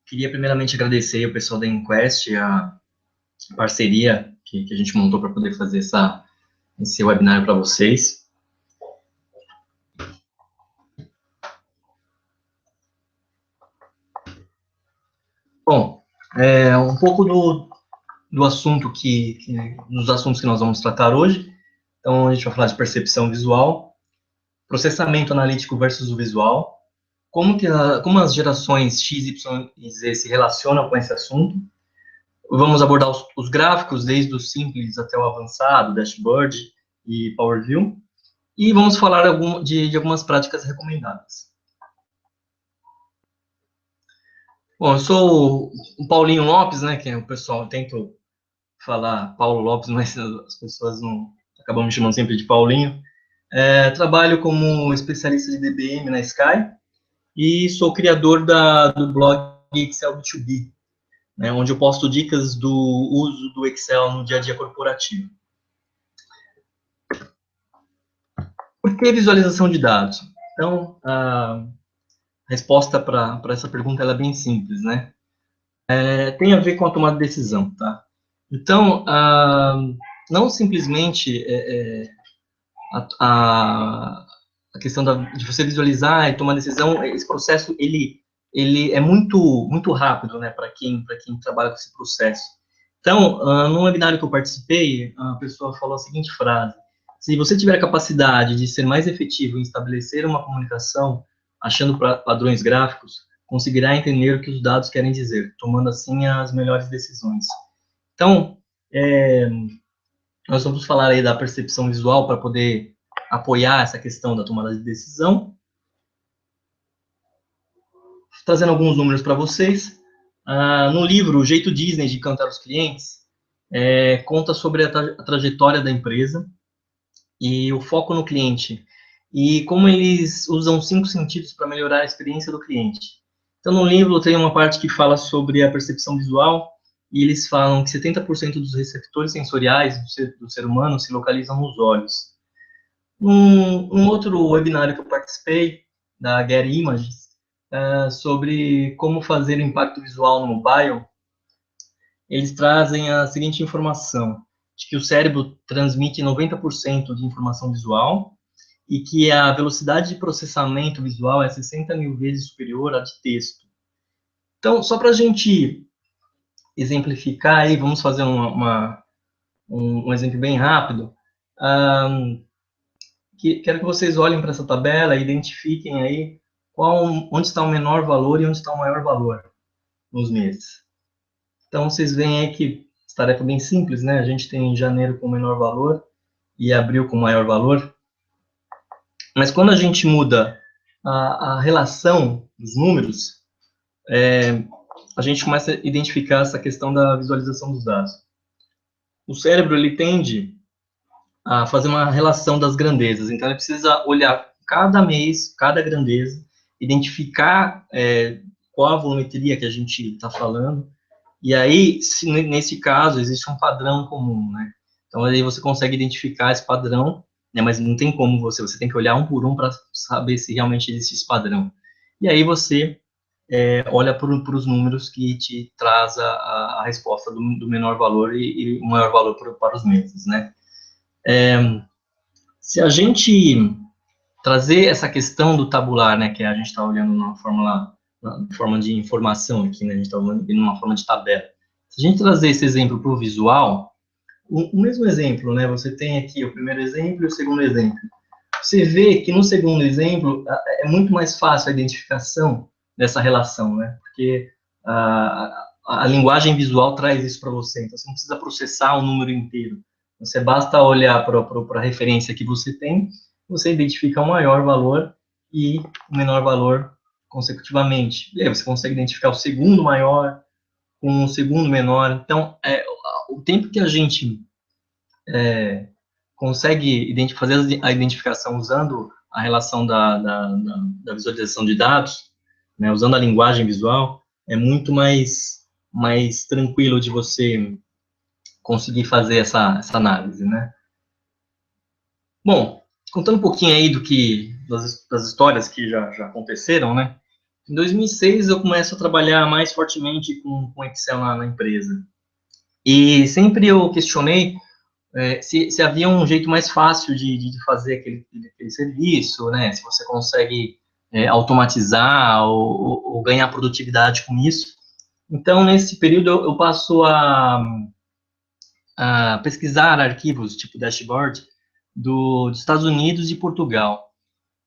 queria primeiramente agradecer o pessoal da Inquest, a parceria que a gente montou para poder fazer esse webinar para vocês. Bom, um pouco do assunto dos assuntos que nós vamos tratar hoje. Então, a gente vai falar de percepção visual, processamento analítico versus o visual, como as gerações X, Y e Z se relacionam com esse assunto. Vamos abordar os gráficos, desde o simples até o avançado, dashboard e Power View, e vamos falar de algumas práticas recomendadas. Bom, eu sou o Paulinho Lopes, né, que o pessoal tenta falar Paulo Lopes, mas as pessoas não acabam me chamando sempre de Paulinho. Trabalho como especialista de DBM na Sky e sou criador do blog Excel B2B, né, onde eu posto dicas do uso do Excel no dia a dia corporativo. Por que visualização de dados? Então, a resposta para essa pergunta é bem simples, né? Tem a ver com a tomada de decisão, tá? Então, não simplesmente a questão de você visualizar e tomar decisão, esse processo, ele é muito rápido, né, para quem trabalha com esse processo. Então, num webinário que eu participei, a pessoa falou a seguinte frase: se você tiver a capacidade de ser mais efetivo em estabelecer uma comunicação, achando padrões gráficos, conseguirá entender o que os dados querem dizer, tomando assim as melhores decisões. Então, nós vamos falar aí da percepção visual para poder apoiar essa questão da tomada de decisão. Trazendo alguns números para vocês. No livro O Jeito Disney de Encantar os Clientes, conta sobre a trajetória da empresa e o foco no cliente, e como eles usam 5 sentidos para melhorar a experiência do cliente. Então, no livro tem uma parte que fala sobre a percepção visual, e eles falam que 70% dos receptores sensoriais do ser humano se localizam nos olhos. Um outro webinário que eu participei, da Getty Images, sobre como fazer impacto visual no mobile, eles trazem a seguinte informação, de que o cérebro transmite 90% de informação visual e que a velocidade de processamento visual é 60 mil vezes superior à de texto. Então, só para a gente exemplificar aí, vamos fazer um exemplo bem rápido. Quero que vocês olhem para essa tabela e identifiquem aí onde está o menor valor e onde está o maior valor nos meses. Então, vocês veem aí que essa tarefa é bem simples, né? A gente tem janeiro com menor valor e abril com maior valor. Mas quando a gente muda a relação dos números, a gente começa a identificar essa questão da visualização dos dados. O cérebro, ele tende a fazer uma relação das grandezas. Então, ele precisa olhar cada mês, cada grandeza, identificar qual a volumetria que a gente está falando, e aí, nesse caso, existe um padrão comum, né? Então, aí você consegue identificar esse padrão, né? Mas não tem como você tem que olhar um por um para saber se realmente existe esse padrão. E aí você olha para os números que te traz a resposta do menor valor e o maior valor para os meses, né? Se a gente trazer essa questão do tabular, né, que a gente está olhando na forma de informação aqui, né, a gente está olhando numa forma de tabela. Se a gente trazer esse exemplo para o visual, o mesmo exemplo, né, você tem aqui o primeiro exemplo e o segundo exemplo. Você vê que no segundo exemplo é muito mais fácil a identificação dessa relação, né, porque a linguagem visual traz isso para você, então você não precisa processar o número inteiro. Você basta olhar para a referência que você tem, você identifica o maior valor e o menor valor consecutivamente. E aí você consegue identificar o segundo maior com o segundo menor. Então, o tempo que a gente consegue fazer a identificação usando a relação da visualização de dados, né, usando a linguagem visual, é muito mais tranquilo de você conseguir fazer essa análise, né? Bom, contando um pouquinho aí das histórias que já aconteceram, né? Em 2006, eu começo a trabalhar mais fortemente com Excel na empresa. E sempre eu questionei se havia um jeito mais fácil de fazer aquele serviço, né? Se você consegue automatizar ou ganhar produtividade com isso. Então, nesse período, eu passo a pesquisar arquivos, tipo dashboard, dos Estados Unidos e Portugal.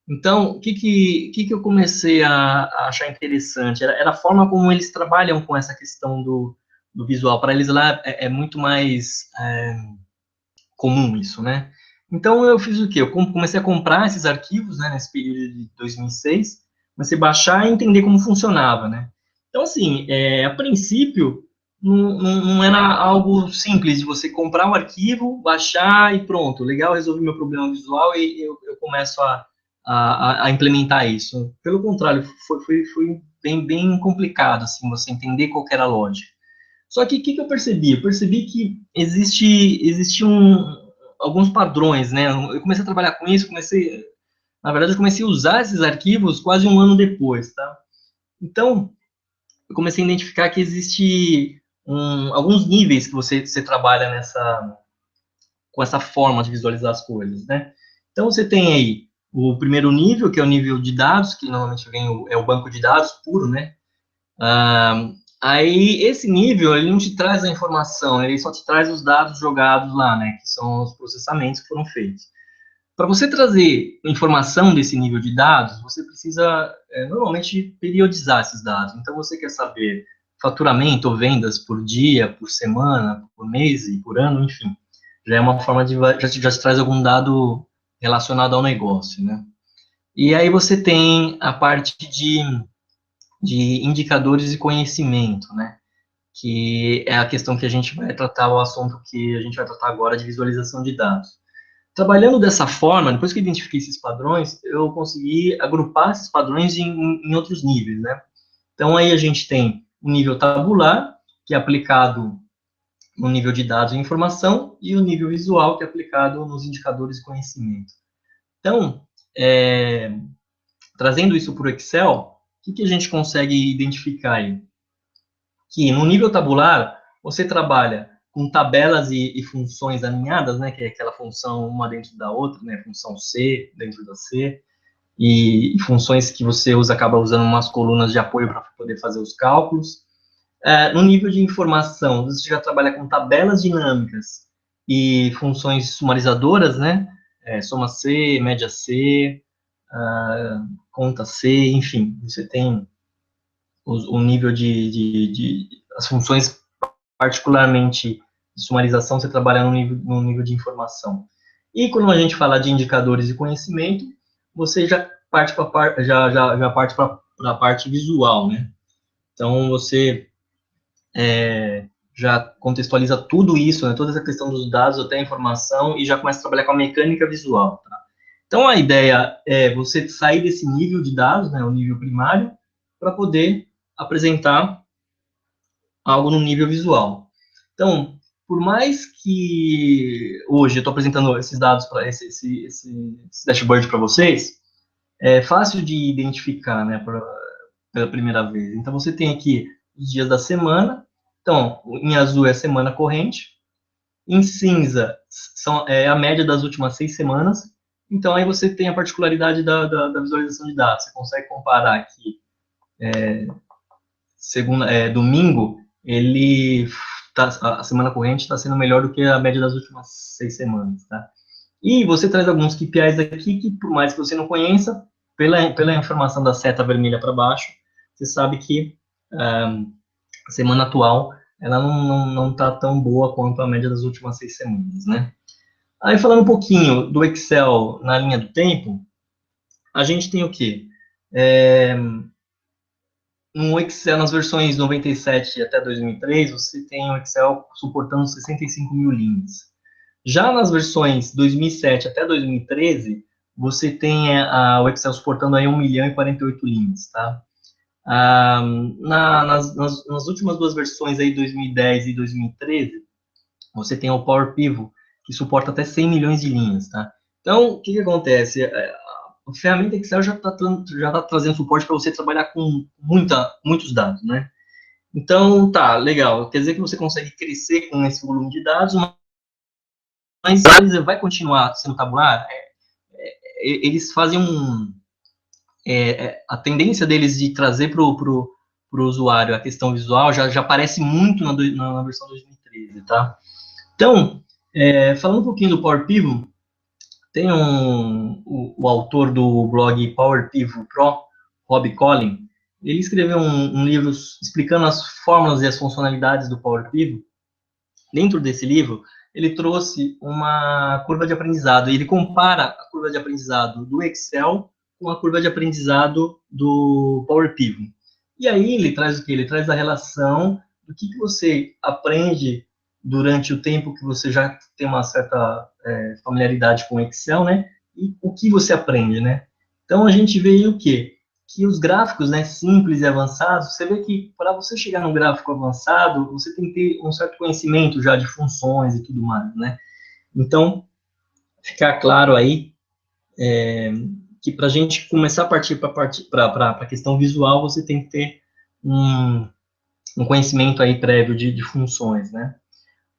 Então, o que eu comecei a achar interessante? Era a forma como eles trabalham com essa questão do visual. Para eles lá é muito mais comum isso, né? Então, eu fiz o quê? Eu comecei a comprar esses arquivos, né, nesse período de 2006, comecei a baixar e entender como funcionava, né? Então, assim, a princípio, não era algo simples de você comprar um arquivo, baixar e pronto, legal, resolvi meu problema visual e eu começo a implementar isso. Pelo contrário, foi bem complicado, assim, você entender qual que era a lógica. Só que o que eu percebi? Eu percebi que existiam alguns padrões, né? Eu comecei a trabalhar com isso, na verdade, eu comecei a usar esses arquivos quase um ano depois, tá? Então, eu comecei a identificar que existe alguns níveis que você trabalha com essa forma de visualizar as coisas, né? Então, você tem aí o primeiro nível, que é o nível de dados, que normalmente vem é o banco de dados puro, né? Aí, esse nível, ele não te traz a informação, ele só te traz os dados jogados lá, né? Que são os processamentos que foram feitos. Para você trazer informação desse nível de dados, você precisa, normalmente, periodizar esses dados. Então, você quer saber faturamento ou vendas por dia, por semana, por mês e por ano, enfim. Já é uma forma já te traz algum dado relacionado ao negócio, né? E aí você tem a parte de indicadores e conhecimento, né? Que é a questão que a gente vai tratar, o assunto que a gente vai tratar agora de visualização de dados. Trabalhando dessa forma, depois que eu identifiquei esses padrões, eu consegui agrupar esses padrões em outros níveis, né? Então, aí a gente tem o nível tabular, que é aplicado no nível de dados e informação, e o nível visual, que é aplicado nos indicadores de conhecimento. Então, trazendo isso para o Excel, o que a gente consegue identificar aí? Que no nível tabular, você trabalha com tabelas e funções alinhadas, né, que é aquela função uma dentro da outra, né, função C dentro da C, e funções que você acaba usando umas colunas de apoio para poder fazer os cálculos. No nível de informação, você já trabalha com tabelas dinâmicas e funções sumarizadoras, né, soma C, média C, conta C, enfim, você tem o nível de as funções, particularmente de sumarização, você trabalha no nível de informação. E quando a gente fala de indicadores de conhecimento, você já parte para a parte visual, né? Então, você já contextualiza tudo isso, né? Toda essa questão dos dados até a informação, e já começa a trabalhar com a mecânica visual, tá? Então, a ideia é você sair desse nível de dados, né, o nível primário, para poder apresentar algo no nível visual. Então, por mais que hoje eu estou apresentando esses dados para esse dashboard para vocês, é fácil de identificar, né, pela primeira vez. Então, você tem aqui os dias da semana. Então, em azul é a semana corrente, em cinza é a média das últimas 6 semanas. Então, aí você tem a particularidade da visualização de dados. Você consegue comparar aqui domingo, a semana corrente está sendo melhor do que a média das últimas 6 semanas, tá? E você traz alguns KPIs aqui que, por mais que você não conheça, pela informação da seta vermelha para baixo, você sabe que a semana atual ela não está tão boa quanto a média das últimas 6 semanas, né? Aí, falando um pouquinho do Excel na linha do tempo, a gente tem o quê? No Excel, nas versões 97 até 2003, você tem o Excel suportando 65 mil linhas. Já nas versões 2007 até 2013, você tem o Excel suportando aí 1 milhão e 48 linhas, tá? Nas últimas duas versões aí, 2010 e 2013, você tem o Power Pivot, que suporta até 100 milhões de linhas, tá? Então, o que acontece? a ferramenta Excel já tá trazendo suporte para você trabalhar com muitos dados, né? Então, tá, legal. Quer dizer que você consegue crescer com esse volume de dados, mas a análise vai continuar sendo tabular? Eles fazem a tendência deles de trazer para o usuário a questão visual já aparece muito na versão 2013, tá? Então, falando um pouquinho do Power Pivot, tem o autor do blog Power Pivot Pro, Rob Collin, ele escreveu um livro explicando as fórmulas e as funcionalidades do Power Pivot. Dentro desse livro, ele trouxe uma curva de aprendizado, e ele compara a curva de aprendizado do Excel com a curva de aprendizado do Power Pivot. E aí ele traz o quê? Ele traz a relação do que você aprende durante o tempo que você já tem uma certa familiaridade com o Excel, né? E o que você aprende, né? Então, a gente vê aí o quê? Que os gráficos, né, simples e avançados, você vê que para você chegar num gráfico avançado, você tem que ter um certo conhecimento já de funções e tudo mais, né? Então, ficar claro aí que para a gente começar a partir para a questão visual, você tem que ter um conhecimento aí prévio de funções, né?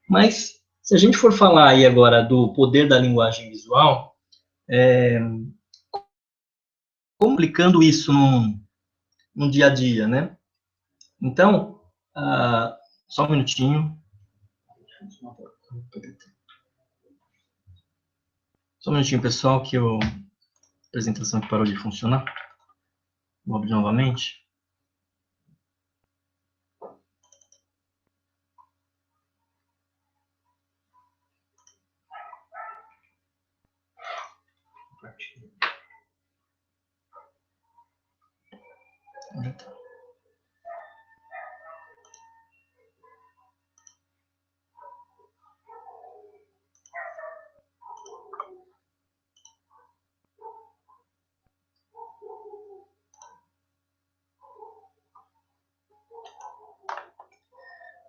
Mas, se a gente for falar aí agora do poder da linguagem visual, como aplicando isso no dia a dia, né? Então, só um minutinho. Só um minutinho, pessoal, que a apresentação parou de funcionar. Vou abrir novamente. Onde está?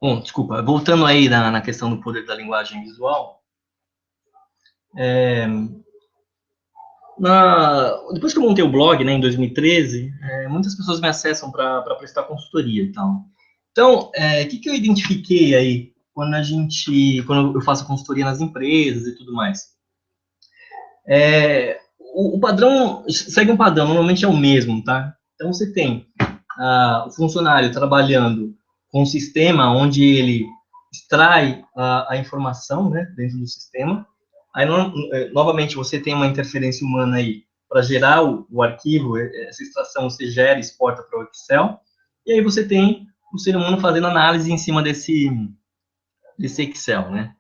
Bom, desculpa, voltando aí na questão do poder da linguagem visual, depois que eu montei o blog, né, em 2013, muitas pessoas me acessam para prestar consultoria e tal. Então, o que eu identifiquei aí quando eu faço consultoria nas empresas e tudo mais? O padrão segue um padrão, normalmente é o mesmo, tá? Então, você tem o funcionário trabalhando com um sistema onde ele extrai a informação, né, dentro do sistema. Aí, novamente, você tem uma interferência humana aí para gerar o arquivo, essa extração você gera e exporta para o Excel. E aí você tem o ser humano fazendo análise em cima desse Excel, né?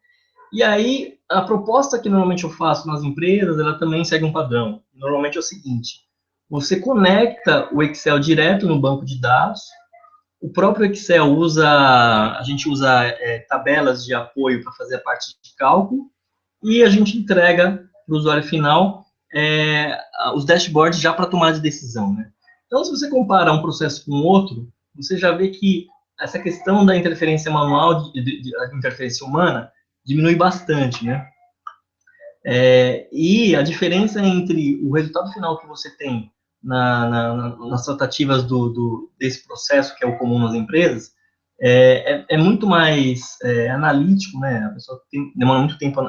E aí, a proposta que normalmente eu faço nas empresas, ela também segue um padrão. Normalmente é o seguinte: você conecta o Excel direto no banco de dados. O próprio Excel a gente usa tabelas de apoio para fazer a parte de cálculo, e a gente entrega para o usuário final os dashboards já para tomar de decisão, né? Então, se você compara um processo com o outro, você já vê que essa questão da interferência manual, da interferência humana, diminui bastante, né? E a diferença entre o resultado final que você tem nas tratativas desse processo, que é o comum nas empresas, é muito mais analítico, né? A pessoa demora muito tempo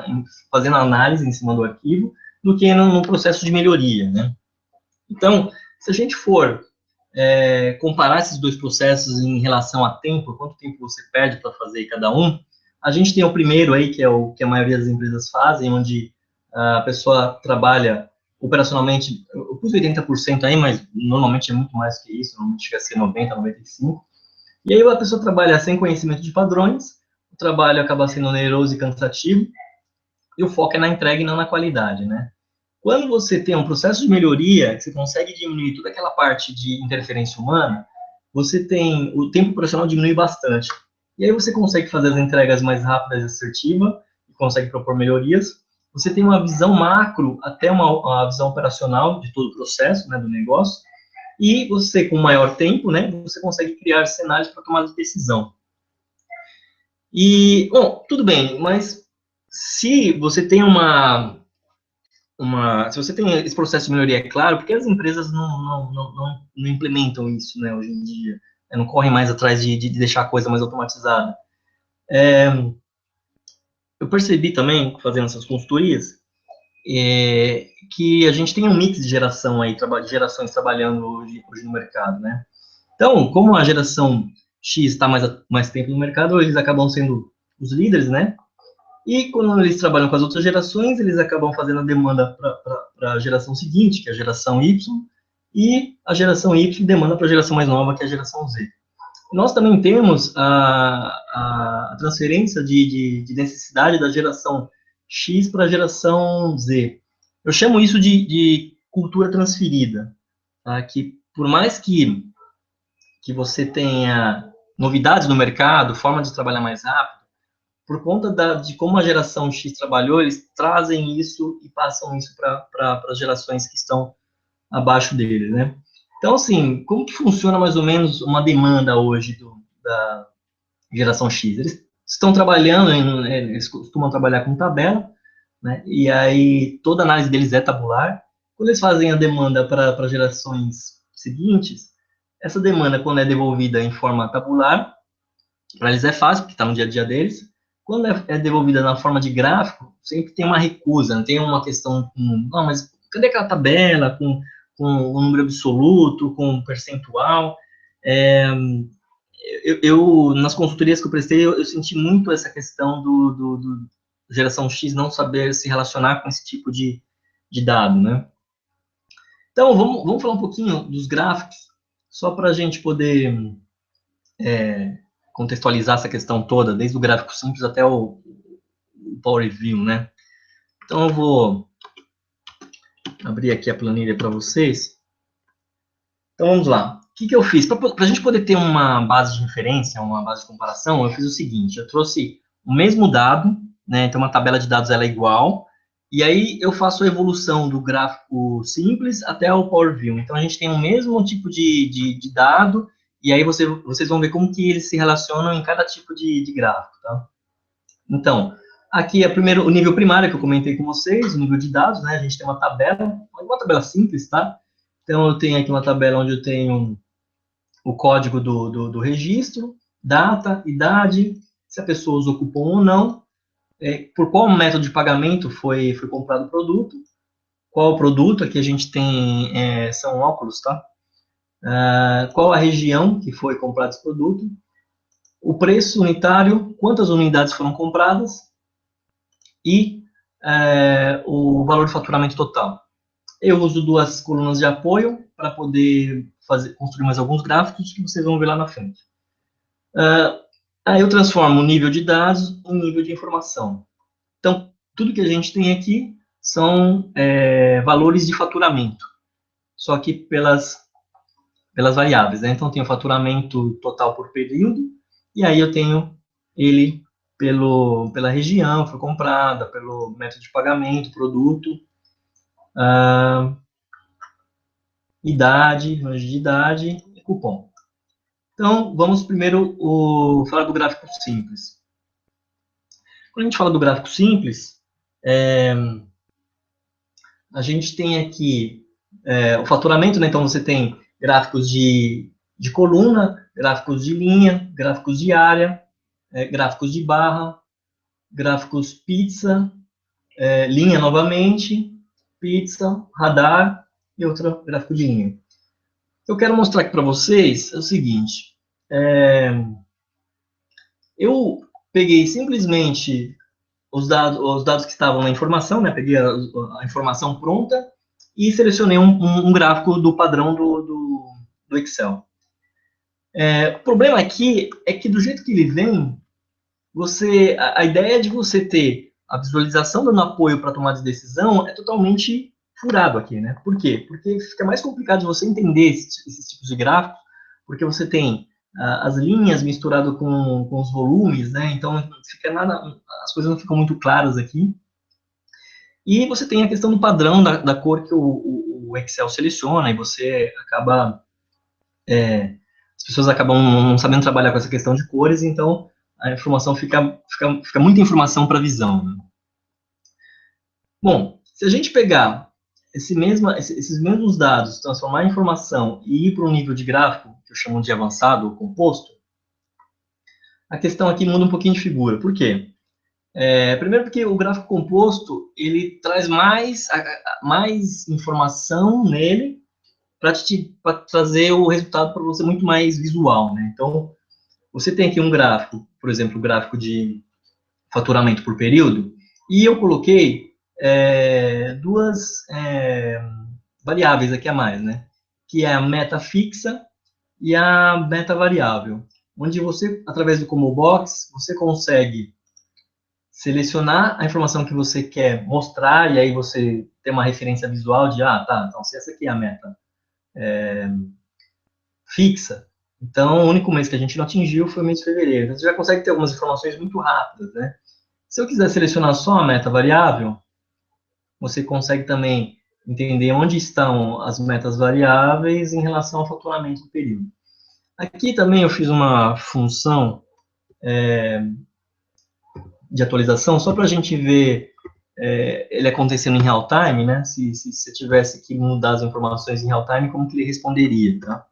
fazendo análise em cima do arquivo do que no processo de melhoria, né? Então, se a gente for comparar esses dois processos em relação a tempo, quanto tempo você perde para fazer cada um, a gente tem o primeiro aí, que é o que a maioria das empresas fazem, onde a pessoa trabalha operacionalmente, eu pus 80% aí, mas normalmente é muito mais que isso, normalmente chega a ser 90%, 95%. E aí a pessoa trabalha sem conhecimento de padrões, o trabalho acaba sendo oneroso e cansativo, e o foco é na entrega e não na qualidade, né? Quando você tem um processo de melhoria, você consegue diminuir toda aquela parte de interferência humana, você tem o tempo operacional diminui bastante. E aí você consegue fazer as entregas mais rápidas e assertivas, e consegue propor melhorias. Você tem uma visão macro, até uma visão operacional de todo o processo, né, do negócio. E você, com maior tempo, né, você consegue criar cenários para tomar de decisão. E, bom, tudo bem, mas se você tem se você tem esse processo de melhoria, é claro, porque as empresas não implementam isso, né, hoje em dia, né, não correm mais atrás de deixar a coisa mais automatizada. Eu percebi também, fazendo essas consultorias, que a gente tem um mix de geração aí, de gerações trabalhando hoje no mercado, né? Então, como a geração X está mais tempo no mercado, eles acabam sendo os líderes, né? E quando eles trabalham com as outras gerações, eles acabam fazendo a demanda para a geração seguinte, que é a geração Y, e a geração Y demanda para a geração mais nova, que é a geração Z. Nós também temos a transferência de necessidade da geração X para a geração Z. Eu chamo isso de cultura transferida, tá? Que por mais que você tenha novidades no mercado, forma de trabalhar mais rápido, por conta de como a geração X trabalhou, eles trazem isso e passam isso para as gerações que estão abaixo dele, né? Então, assim, como que funciona mais ou menos uma demanda hoje da geração X? Eles estão trabalhando, eles costumam trabalhar com tabela, né? E aí toda a análise deles é tabular. Quando eles fazem a demanda para gerações seguintes, essa demanda, quando é devolvida em forma tabular, para eles é fácil, porque está no dia a dia deles. Quando é devolvida na forma de gráfico, sempre tem uma recusa, não tem uma questão, não, mas cadê aquela tabela com um número absoluto, com um percentual? Nas consultorias que eu prestei, eu senti muito essa questão do geração X não saber se relacionar com esse tipo de dado, né? Então, vamos falar um pouquinho dos gráficos, só para a gente poder contextualizar essa questão toda, desde o gráfico simples até o Power View, né? Então, eu vou abrir aqui a planilha para vocês. Então, vamos lá. O que eu fiz? Para a gente poder ter uma base de referência, uma base de comparação, eu fiz o seguinte, eu trouxe o mesmo dado, né? Então, uma tabela de dados ela é igual, e aí eu faço a evolução do gráfico simples até o Power View. Então, a gente tem o mesmo tipo de dado, e aí vocês vão ver como que eles se relacionam em cada tipo de gráfico, tá? Então, aqui é primeiro o nível primário que eu comentei com vocês, o nível de dados, né? A gente tem uma tabela simples, tá? Então, eu tenho aqui uma tabela onde eu tenho o código do registro, data, idade, se a pessoa usou cupom ou não, por qual método de pagamento foi comprado o produto, qual o produto, aqui a gente tem, são óculos, tá? Qual a região que foi comprado esse produto, o preço unitário, quantas unidades foram compradas e o valor de faturamento total. Eu uso duas colunas de apoio para poder construir mais alguns gráficos que vocês vão ver lá na frente. Aí eu transformo o nível de dados em nível de informação. Então, tudo que a gente tem aqui são valores de faturamento, só que pelas variáveis, né? Então, eu tenho o faturamento total por período, e aí eu tenho ele pela região, foi comprada, pelo método de pagamento, produto, idade, range de idade e cupom. Então, vamos primeiro falar do gráfico simples. Quando a gente fala do gráfico simples, a gente tem aqui o faturamento, né? Então você tem gráficos de coluna, gráficos de linha, gráficos de área, gráficos de barra, gráficos pizza, linha novamente, pizza, radar e outro gráfico de linha. O que eu quero mostrar aqui para vocês é o seguinte, eu peguei simplesmente os dados que estavam na informação, né? Peguei a informação pronta e selecionei um gráfico do padrão do Excel. O problema aqui é que do jeito que ele vem, a ideia de você ter a visualização dando apoio para tomar de decisão é totalmente furado aqui, né? Por quê? Porque fica mais complicado de você entender esses tipos de gráficos, porque você tem as linhas misturado com os volumes, né? Então, as coisas não ficam muito claras aqui. E você tem a questão do padrão da cor que o Excel seleciona, e você acaba... as pessoas acabam não sabendo trabalhar com essa questão de cores, então a informação fica muita informação para a visão, né? Bom, Se a gente pegar esses mesmos dados, transformar em informação e ir para um nível de gráfico, que eu chamo de avançado ou composto, a questão aqui muda um pouquinho de figura. Por quê? Primeiro porque o gráfico composto, ele traz mais informação nele para trazer o resultado para você muito mais visual, né? Então, você tem aqui um gráfico, por exemplo, o gráfico de faturamento por período, e eu coloquei duas variáveis aqui a mais, né? Que é a meta fixa e a meta variável, onde você, através do Combo Box, você consegue selecionar a informação que você quer mostrar, e aí você tem uma referência visual de, tá, então se essa aqui é a meta fixa, então o único mês que a gente não atingiu foi o mês de fevereiro. Então, você já consegue ter algumas informações muito rápidas, né? Se eu quiser selecionar só a meta variável, você consegue também entender onde estão as metas variáveis em relação ao faturamento do período. Aqui também eu fiz uma função de atualização, só para a gente ver ele acontecendo em real time, né? Se você tivesse que mudar as informações em real time, como que ele responderia, tá?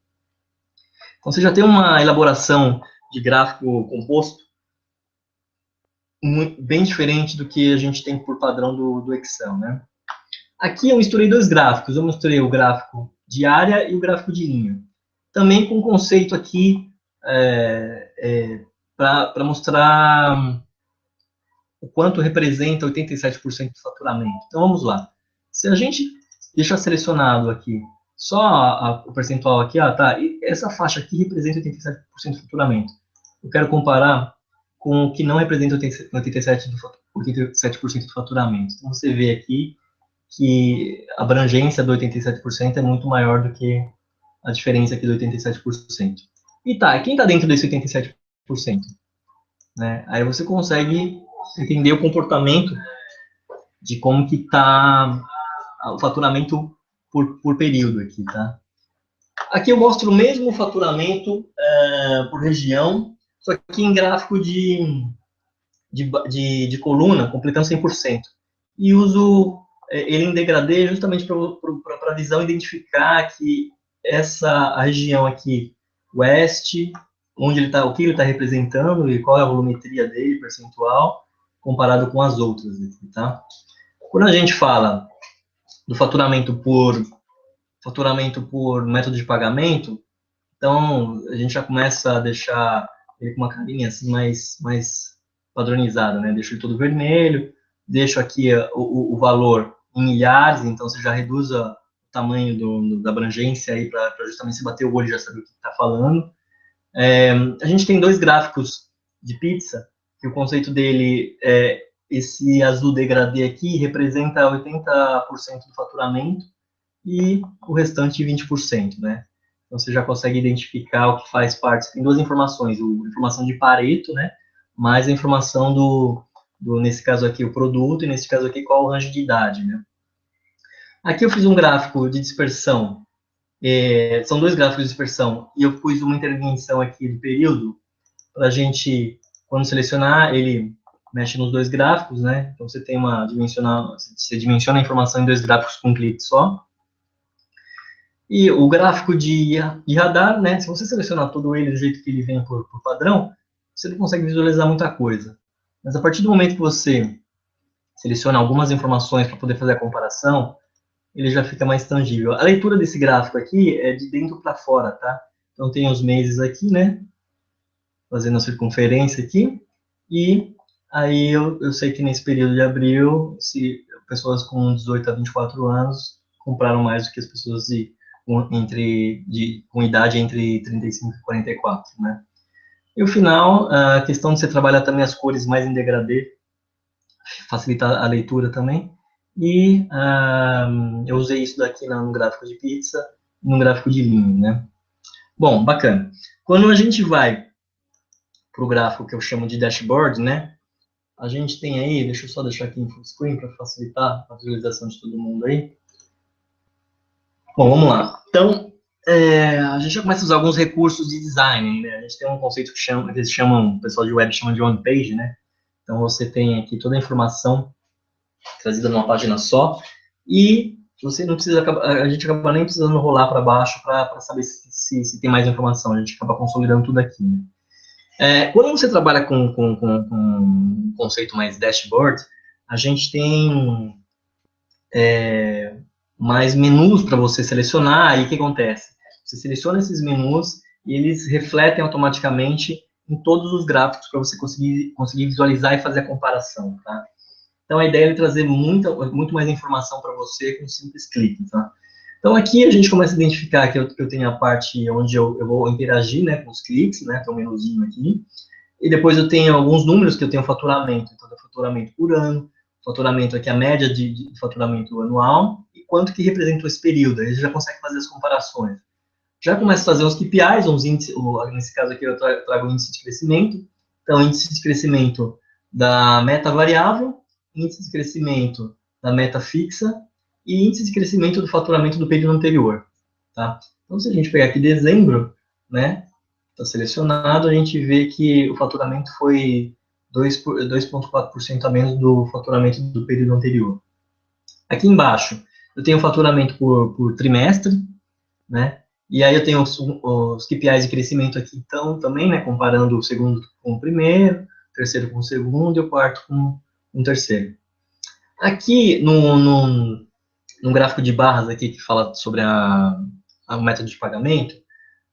Então, você já tem uma elaboração de gráfico composto bem diferente do que a gente tem por padrão do Excel, né? Aqui eu misturei dois gráficos. Eu misturei o gráfico de área e o gráfico de linha. Também com um conceito aqui para mostrar o quanto representa 87% do faturamento. Então, vamos lá. Se a gente deixar selecionado aqui só o percentual aqui, tá, e essa faixa aqui representa 87% do faturamento. Eu quero comparar com o que não representa 87% do faturamento. Então, você vê aqui que a abrangência do 87% é muito maior do que a diferença aqui do 87%. E tá, quem está dentro desse 87%? Né? Aí você consegue entender o comportamento de como que está o faturamento por período aqui, tá? Aqui eu mostro o mesmo faturamento por região, só que em gráfico de coluna, completando 100%. E uso ele em degradê justamente para a visão identificar que a região aqui, oeste, onde ele tá, o que ele está representando e qual é a volumetria dele, percentual, comparado com as outras aqui, tá? Quando a gente fala do faturamento por método de pagamento, então a gente já começa a deixar ele com uma carinha assim mais padronizada, né? Deixo ele todo vermelho, deixo aqui o valor em milhares, então você já reduz o tamanho da abrangência aí para justamente se bater o olho e já saber o que está falando. A gente tem dois gráficos de pizza, que o conceito dele é esse azul degradê aqui representa 80% do faturamento e o restante 20%, né? Então, você já consegue identificar o que faz parte. Tem duas informações, a informação de Pareto, né? Mais a informação nesse caso aqui, o produto, e nesse caso aqui, qual o range de idade, né? Aqui eu fiz um gráfico de dispersão. São dois gráficos de dispersão, e eu pus uma intervenção aqui do período, para a gente, quando selecionar, ele mexe nos dois gráficos, né? Então, você tem você dimensiona a informação em dois gráficos com um clique só. E o gráfico de radar, né? Se você selecionar todo ele do jeito que ele vem por padrão, você não consegue visualizar muita coisa. Mas a partir do momento que você seleciona algumas informações para poder fazer a comparação, ele já fica mais tangível. A leitura desse gráfico aqui é de dentro para fora, tá? Então tem os meses aqui, né? Fazendo a circunferência aqui. E aí eu sei que nesse período de abril, se pessoas com 18 a 24 anos compraram mais do que as pessoas com idade entre 35 e 44, né? E o final, a questão de você trabalhar também as cores mais em degradê, facilita a leitura também. E eu usei isso daqui no gráfico de pizza e no gráfico de linha, né? Bom, bacana. Quando a gente vai para o gráfico que eu chamo de dashboard, né? A gente tem aí, deixa eu só deixar aqui em full screen para facilitar a visualização de todo mundo aí. Bom, vamos lá. Então, a gente já começa a usar alguns recursos de design, né? A gente tem um conceito que eles chamam, o pessoal de web chama de one page, né? Então, você tem aqui toda a informação trazida numa página só. e você não precisa, a gente acaba nem precisando rolar para baixo para saber se tem mais informação, a gente acaba consolidando tudo aqui. Né? Quando você trabalha com um conceito mais dashboard, a gente tem mais menus para você selecionar, e o que acontece? Você seleciona esses menus e eles refletem automaticamente em todos os gráficos para você conseguir visualizar e fazer a comparação, tá? Então, a ideia é trazer muito mais informação para você com um simples clique, tá? Então, aqui a gente começa a identificar que eu tenho a parte onde eu vou interagir, né, com os cliques, né, tem um menuzinho aqui, e depois eu tenho alguns números que eu tenho faturamento, então, faturamento por ano, faturamento aqui, a média de faturamento anual, e quanto que representou esse período, aí você já consegue fazer as comparações. Já começa a fazer uns KPIs, uns índices, nesse caso aqui eu trago o índice de crescimento, então, índice de crescimento da meta variável, índice de crescimento da meta fixa e índice de crescimento do faturamento do período anterior, tá? Então, se a gente pegar aqui dezembro, né, está selecionado, a gente vê que o faturamento foi 2,4% a menos do faturamento do período anterior. Aqui embaixo, eu tenho o faturamento por trimestre, né? E aí eu tenho os KPIs de crescimento aqui, então, também, né, comparando o segundo com o primeiro, o terceiro com o segundo e o quarto com o terceiro. Aqui, no gráfico de barras aqui, que fala sobre o método de pagamento,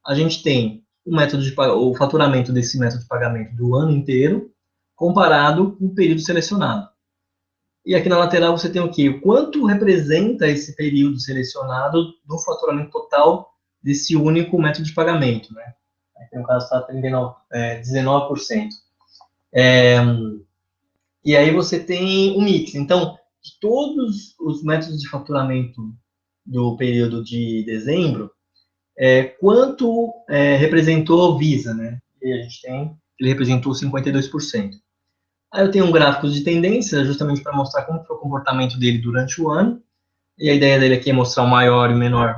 a gente tem o faturamento desse método de pagamento do ano inteiro, comparado com o período selecionado. E aqui na lateral você tem o quê? O quanto representa esse período selecionado do faturamento total desse único método de pagamento, né? Aqui no caso está 19%. E aí você tem um mix. Então, de todos os métodos de faturamento do período de dezembro, quanto representou Visa, né? E a gente tem, ele representou 52%. Aí eu tenho um gráfico de tendência, justamente para mostrar como foi o comportamento dele durante o ano. E a ideia dele aqui é mostrar o maior e o menor,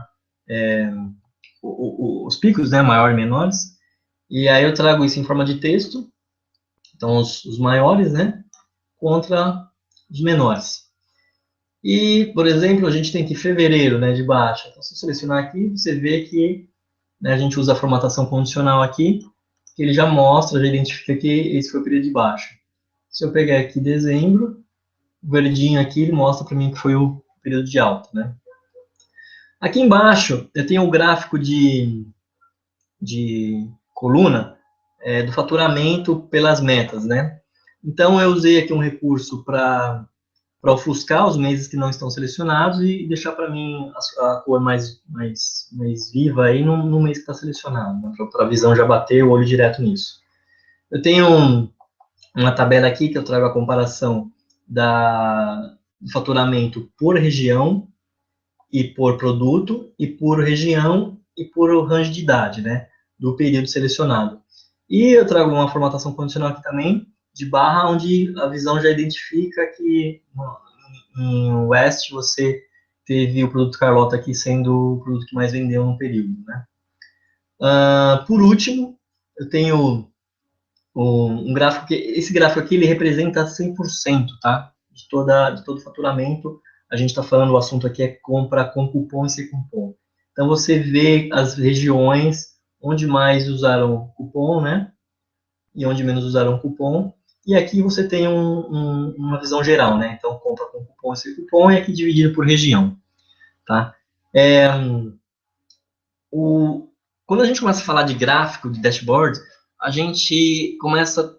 os picos, né, maior e menores. E aí eu trago isso em forma de texto. Então, os maiores, né, contra os menores. E, por exemplo, a gente tem aqui fevereiro, né, de baixo. Então, se eu selecionar aqui, você vê que, né, a gente usa a formatação condicional aqui, que ele já mostra, já identifica que esse foi o período de baixo. Se eu pegar aqui dezembro, o verdinho aqui, ele mostra para mim que foi o período de alta, né? Aqui embaixo, eu tenho o gráfico de coluna do faturamento pelas metas, né? Então, eu usei aqui um recurso para ofuscar os meses que não estão selecionados e deixar para mim a cor mais viva aí no mês que está selecionado, né? Para a visão já bater o olho direto nisso. Eu tenho uma tabela aqui que eu trago a comparação do faturamento por região e por produto, e por região e por range de idade, né, do período selecionado. E eu trago uma formatação condicional aqui também, de barra, onde a visão já identifica que em West você teve o produto Carlota aqui sendo o produto que mais vendeu no período, né. Por último, eu tenho um gráfico esse gráfico aqui, ele representa 100%, tá? De todo o faturamento. A gente está falando, o assunto aqui é compra com cupom e sem cupom. Então, você vê as regiões onde mais usaram cupom, né? E onde menos usaram cupom. E aqui você tem uma visão geral, né? Então, compra com cupom e sem cupom, e aqui dividido por região, tá? Quando a gente começa a falar de gráfico, de dashboard, a gente começa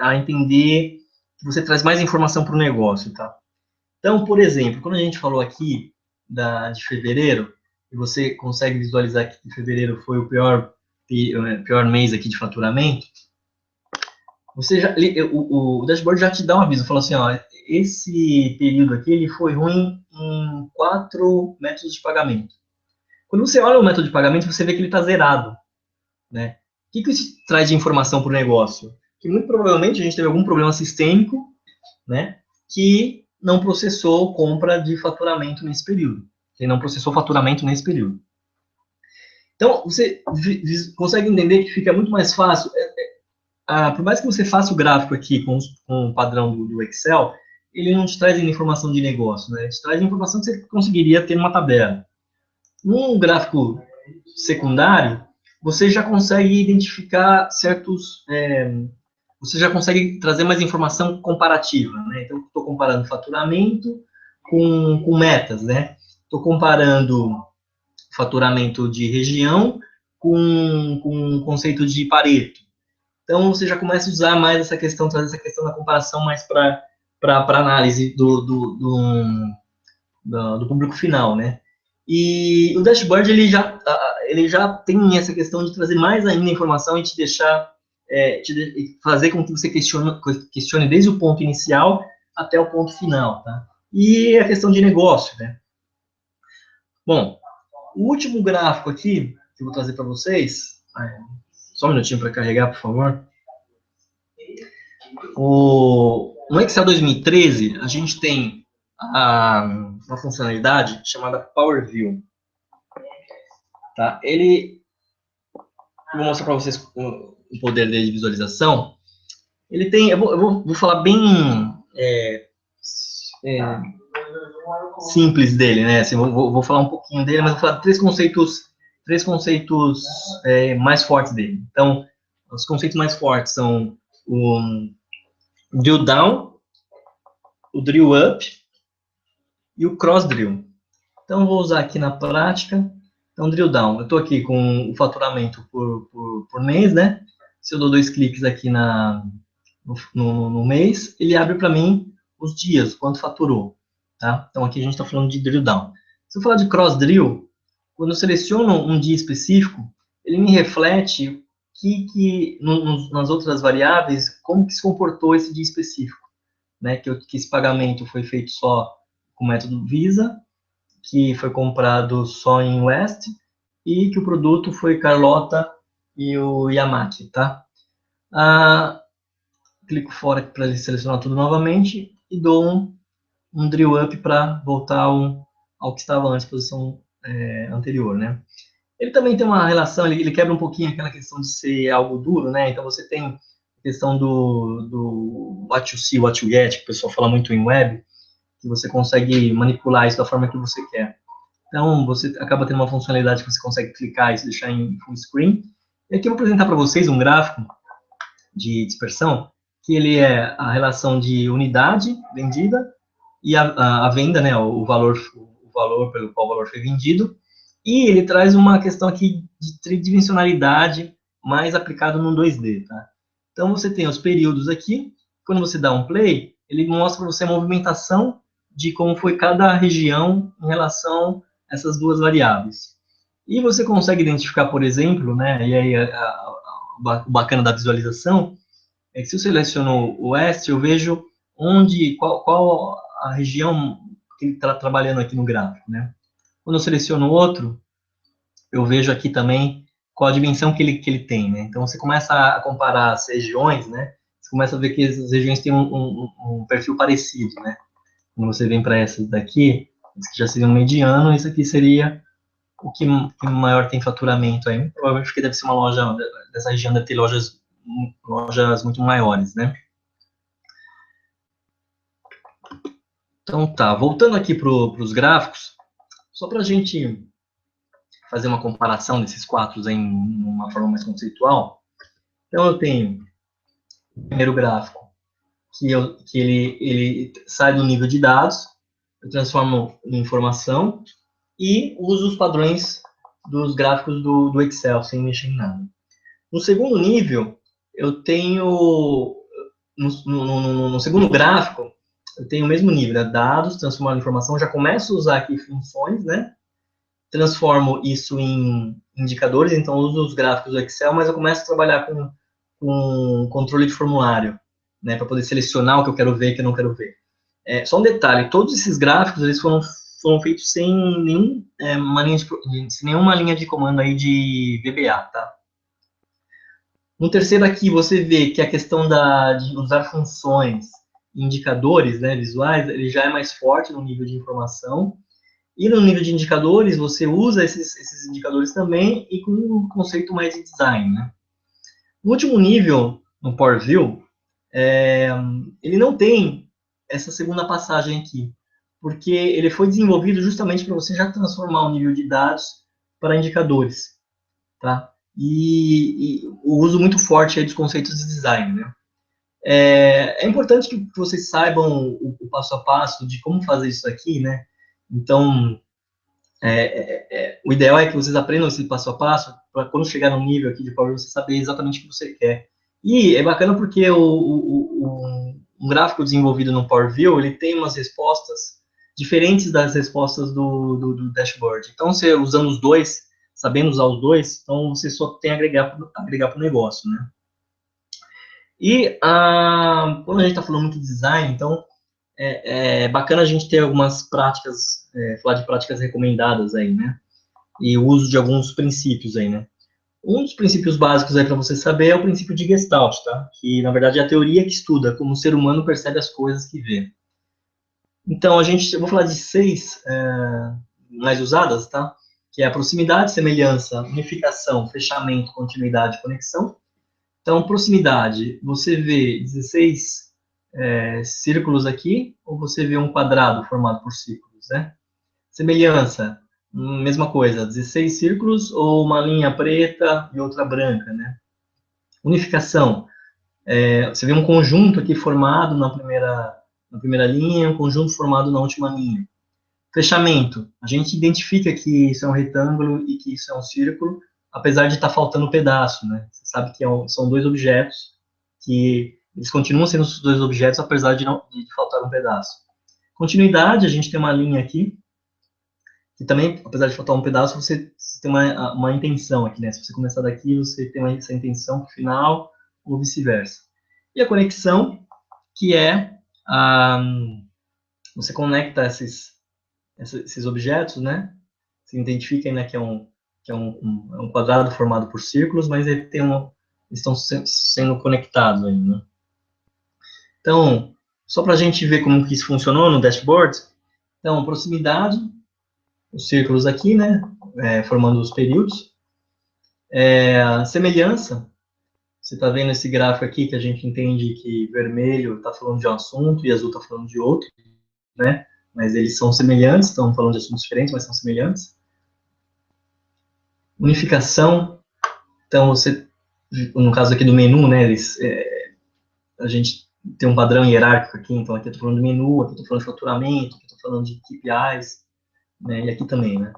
a entender que você traz mais informação para o negócio, tá? Então, por exemplo, quando a gente falou aqui de fevereiro, e você consegue visualizar que fevereiro foi o pior mês aqui de faturamento, o dashboard já te dá um aviso, fala assim, ó, esse período aqui ele foi ruim em 4 métodos de pagamento. Quando você olha o método de pagamento, você vê que ele está zerado, né? O que isso traz de informação para o negócio? Que muito provavelmente a gente teve algum problema sistêmico, né, que não processou compra de faturamento nesse período. Que não processou faturamento nesse período. Então, você consegue entender que fica muito mais fácil. Por mais que você faça o gráfico aqui com o padrão do Excel, ele não te traz informação de negócio, né? Ele te traz informação que você conseguiria ter numa tabela. Num gráfico secundário, você já consegue identificar certos... você já consegue trazer mais informação comparativa, né? Então, estou comparando faturamento com metas, né? Estou comparando faturamento de região com o conceito de Pareto. Então, você já começa a usar mais essa questão, trazer essa questão da comparação mais para análise do público final, né? E o dashboard, ele já tem essa questão de trazer mais ainda informação e te deixar, fazer com que você questione desde o ponto inicial até o ponto final, tá? E a questão de negócio, né? Bom, o último gráfico aqui, que eu vou trazer para vocês, só um minutinho para carregar, por favor. No Excel 2013, a gente tem uma funcionalidade chamada Power View. Tá? Vou mostrar para vocês o poder dele de visualização. Ele tem, eu vou falar bem simples dele, né? Assim, vou falar um pouquinho dele, mas vou falar três conceitos mais fortes dele. Então, os conceitos mais fortes são o drill down, o drill up e o cross drill. Então, vou usar aqui na prática. Então, drill down. Eu estou aqui com o faturamento por mês, né? Se eu dou 2 cliques aqui no mês, ele abre para mim os dias, quanto faturou. Tá? Então, aqui a gente está falando de drill down. Se eu falar de cross drill, quando eu seleciono um dia específico, ele me reflete nas outras variáveis, como que se comportou esse dia específico. Né? Que esse pagamento foi feito só com o método Visa, que foi comprado só em West, e que o produto foi Carlota e o Yamaki, tá? Clico fora para ele selecionar tudo novamente e dou um drill up para voltar ao que estava antes, posição anterior, né? Ele também tem uma relação, ele quebra um pouquinho aquela questão de ser algo duro, né? Então você tem a questão do what you see, what you get, que o pessoal fala muito em web, que você consegue manipular isso da forma que você quer. Então, você acaba tendo uma funcionalidade que você consegue clicar e se deixar em full screen. E aqui eu vou apresentar para vocês um gráfico de dispersão, que ele é a relação de unidade vendida e a venda, né, o valor pelo qual o valor foi vendido. E ele traz uma questão aqui de tridimensionalidade mais aplicado no 2D, tá? Então, você tem os períodos aqui. Quando você dá um play, ele mostra para você a movimentação de como foi cada região em relação a essas duas variáveis. E você consegue identificar, por exemplo, né, e aí o bacana da visualização, é que se eu seleciono o Oeste, eu vejo qual a região que ele está trabalhando aqui no gráfico, né? Quando eu seleciono outro, eu vejo aqui também qual a dimensão que ele tem, né? Então, você começa a comparar as regiões, né? Você começa a ver que as regiões têm um perfil parecido, né? Quando você vem para essas daqui, esse que já seria um mediano, isso aqui seria o que maior tem faturamento aí. Provavelmente porque deve ser uma loja, dessa região deve ter lojas muito maiores, né? Então tá, voltando aqui para os gráficos, só para a gente fazer uma comparação desses quatro em uma forma mais conceitual. Então eu tenho o primeiro gráfico, que ele sai do nível de dados, eu transformo em informação e uso os padrões dos gráficos do Excel, sem mexer em nada. No segundo nível, eu tenho, no segundo gráfico, eu tenho o mesmo nível, né? Dados, transformar em informação, já começo a usar aqui funções, né? Transformo isso em indicadores, então uso os gráficos do Excel, mas eu começo a trabalhar com controle de formulário, né? Para poder selecionar o que eu quero ver e o que eu não quero ver. Só um detalhe, todos esses gráficos, eles foram feitos sem nenhuma linha de comando aí de VBA, tá? No terceiro aqui, você vê que a questão de usar funções, indicadores, né, visuais, ele já é mais forte no nível de informação. E no nível de indicadores, você usa esses indicadores também e com um conceito mais de design, né? No último nível, no Power View, ele não tem essa segunda passagem aqui, porque ele foi desenvolvido justamente para você já transformar o nível de dados para indicadores, tá? E o uso muito forte aí dos conceitos de design, né? É importante que vocês saibam o passo a passo de como fazer isso aqui, né? Então, o ideal é que vocês aprendam esse passo a passo para quando chegar no nível aqui de Power, você saber exatamente o que você quer. E é bacana porque um gráfico desenvolvido no Power View, ele tem umas respostas diferentes das respostas do dashboard. Então, você usando os dois, sabendo usar os dois, então você só tem a agregar para o negócio, né? E quando a gente está falando muito de design, então é bacana a gente ter algumas práticas, falar de práticas recomendadas aí, né? E o uso de alguns princípios aí, né? Um dos princípios básicos aí para você saber é o princípio de Gestalt, tá? Que, na verdade, é a teoria que estuda como o ser humano percebe as coisas que vê. Então, eu vou falar de 6 mais usadas, tá? Que é a proximidade, semelhança, unificação, fechamento, continuidade e conexão. Então, proximidade, você vê 16 círculos aqui, ou você vê um quadrado formado por círculos, né? Semelhança, mesma coisa, 16 círculos ou uma linha preta e outra branca, né? Unificação, você vê um conjunto aqui formado na primeira linha, um conjunto formado na última linha. Fechamento, a gente identifica que isso é um retângulo e que isso é um círculo, apesar de estar faltando um pedaço, né? Você sabe que são dois objetos, que eles continuam sendo os dois objetos, apesar de faltar um pedaço. Continuidade, a gente tem uma linha aqui, que também, apesar de faltar um pedaço, você tem uma intenção aqui, né? Se você começar daqui, você tem essa intenção para o final, ou vice-versa. E a conexão, que é você conecta esses objetos, né? Você identifica ainda que é um quadrado formado por círculos, mas ele estão sendo conectados aí, né? Então, só para a gente ver como que isso funcionou no dashboard, então, proximidade, os círculos aqui, né? Formando os períodos. Semelhança, você está vendo esse gráfico aqui que a gente entende que vermelho está falando de um assunto e azul está falando de outro, né? Mas eles são semelhantes, estão falando de assuntos diferentes, mas são semelhantes. Unificação, então você, no caso aqui do menu, né? A gente tem um padrão hierárquico aqui, então aqui eu estou falando de menu, aqui eu estou falando de faturamento, aqui eu estou falando de KPIs, né? E aqui também, né?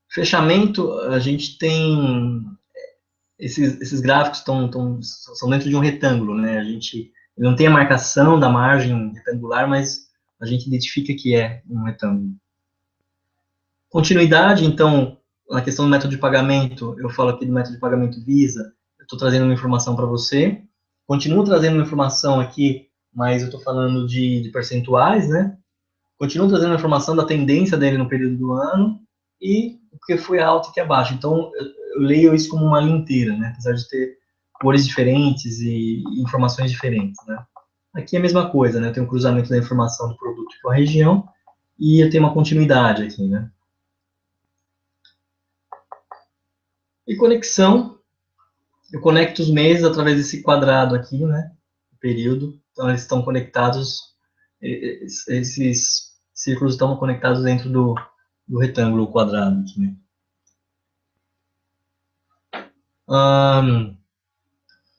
Fechamento, a gente tem esses gráficos são dentro de um retângulo, né? Ele não tem a marcação da margem retangular, mas a gente identifica que é um retângulo. Continuidade, então, na questão do método de pagamento, eu falo aqui do método de pagamento Visa, eu estou trazendo uma informação para você, continuo trazendo uma informação aqui, mas eu estou falando de percentuais, né? Continuo trazendo a informação da tendência dele no período do ano e o que foi alto e o que é baixo. Então, eu leio isso como uma linha inteira, né? Apesar de ter cores diferentes e informações diferentes, né? Aqui é a mesma coisa, né? Eu tenho um cruzamento da informação do produto com a região e eu tenho uma continuidade aqui, né? E conexão, eu conecto os meses através desse quadrado aqui, né? Período. Então, eles estão conectados, esses círculos estão conectados dentro do retângulo quadrado aqui, né?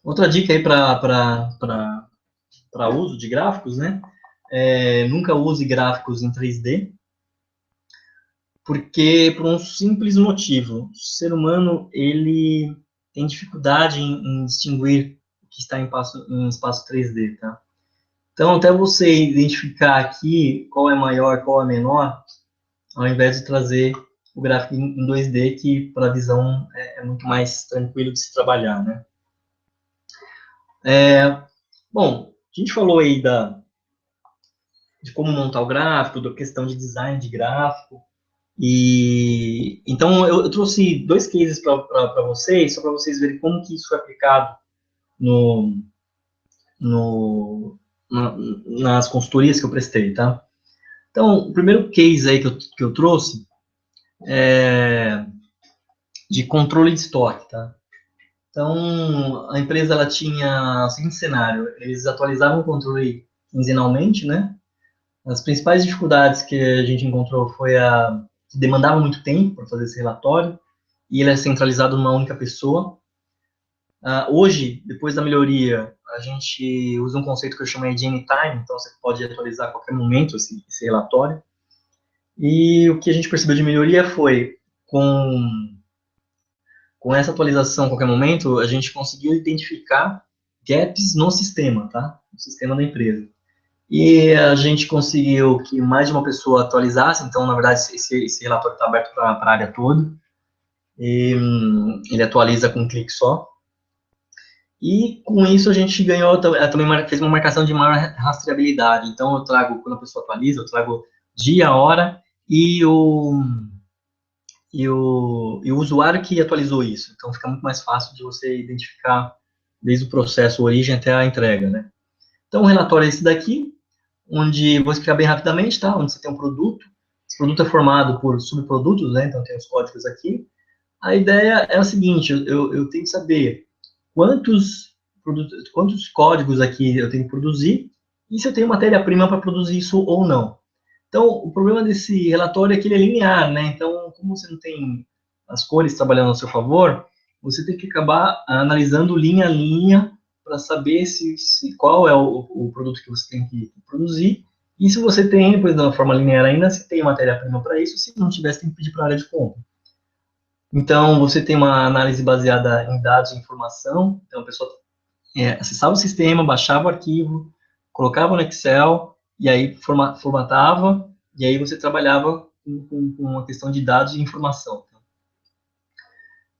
Outra dica aí para uso de gráficos, né? Nunca use gráficos em 3D, porque por um simples motivo, o ser humano ele tem dificuldade em distinguir o que está em espaço 3D, tá? Então, até você identificar aqui qual é maior, qual é menor, ao invés de trazer o gráfico em 2D, que para a visão é muito mais tranquilo de se trabalhar, né? Bom, a gente falou aí de como montar o gráfico, da questão de design de gráfico, e então eu trouxe 2 cases para vocês, só para vocês verem como que isso foi aplicado no, no, nas consultorias que eu prestei, tá? Então, o primeiro case aí que eu trouxe é de controle de estoque, tá? Então, a empresa ela tinha o seguinte cenário: eles atualizavam o controle quinzenalmente, né? As principais dificuldades que a gente encontrou foi que demandava muito tempo para fazer esse relatório, e ele é centralizado numa única pessoa. Hoje, depois da melhoria, a gente usa um conceito que eu chamei de anytime, então você pode atualizar a qualquer momento esse relatório. E o que a gente percebeu de melhoria foi, com essa atualização a qualquer momento, a gente conseguiu identificar gaps no sistema, tá? No sistema da empresa. E a gente conseguiu que mais de uma pessoa atualizasse, então, na verdade, esse relatório está aberto para a área toda, e ele atualiza com um clique só. E com isso a gente ganhou, também fez uma marcação de maior rastreabilidade. Então, eu trago, quando a pessoa atualiza, eu trago dia, hora e o usuário que atualizou isso. Então, fica muito mais fácil de você identificar desde o processo origem até a entrega, né? Então, o relatório é esse daqui, onde vou explicar bem rapidamente, tá? Onde você tem um produto, esse produto é formado por subprodutos, né? Então, tem os códigos aqui. A ideia é o seguinte, eu tenho que saber quantos códigos aqui eu tenho que produzir e se eu tenho matéria-prima para produzir isso ou não. Então, o problema desse relatório é que ele é linear, né? Então, como você não tem as cores trabalhando a seu favor, você tem que acabar analisando linha a linha para saber qual é o produto que você tem que produzir. E se você tem, pois, de uma forma linear ainda, se tem matéria-prima para isso, se não tiver, você tem que pedir para a área de compra. Então, você tem uma análise baseada em dados e informação. Então, a pessoa acessava o sistema, baixava o arquivo, colocava no Excel, e aí formatava, e aí você trabalhava com uma questão de dados e informação.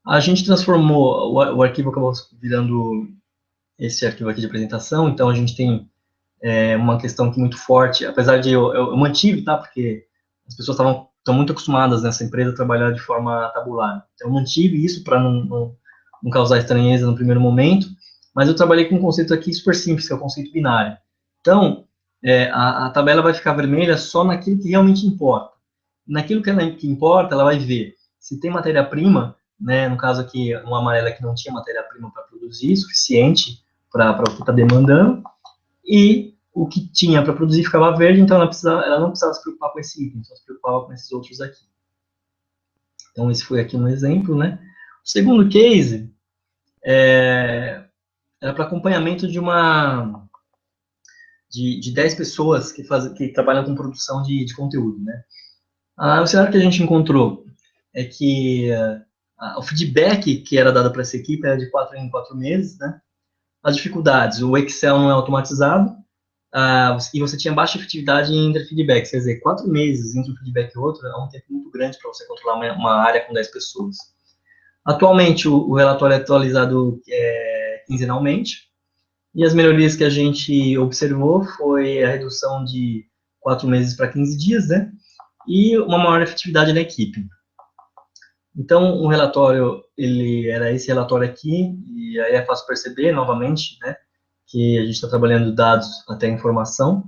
A gente transformou, o arquivo acabou virando esse arquivo aqui de apresentação, então a gente tem uma questão aqui muito forte, apesar de eu mantive, tá, porque as pessoas estão muito acostumadas nessa empresa a trabalhar de forma tabular. Então, eu mantive isso para não causar estranheza no primeiro momento, mas eu trabalhei com um conceito aqui super simples, que é o conceito binário. Então, a tabela vai ficar vermelha só naquilo que realmente importa. Naquilo que importa, ela vai ver se tem matéria-prima, né, no caso aqui, uma amarela que não tinha matéria-prima para produzir, suficiente para o que está demandando, e o que tinha para produzir ficava verde, então ela não precisava se preocupar com esse item, só se preocupava com esses outros aqui. Então, esse foi aqui um exemplo, né? O segundo case era para acompanhamento de 10 pessoas que trabalham com produção de conteúdo, né? O cenário que a gente encontrou é que o feedback que era dado para essa equipe era de 4 em 4 meses, né? As dificuldades, o Excel não é automatizado, e você tinha baixa efetividade entre feedbacks, quer dizer, 4 meses entre um feedback e outro é um tempo muito grande para você controlar uma área com 10 pessoas. Atualmente, o relatório é atualizado quinzenalmente, e as melhorias que a gente observou foi a redução de 4 meses para 15 dias, né? E uma maior efetividade na equipe. Então, o relatório, ele era esse relatório aqui, e aí é fácil perceber, novamente, né, que a gente está trabalhando dados até informação.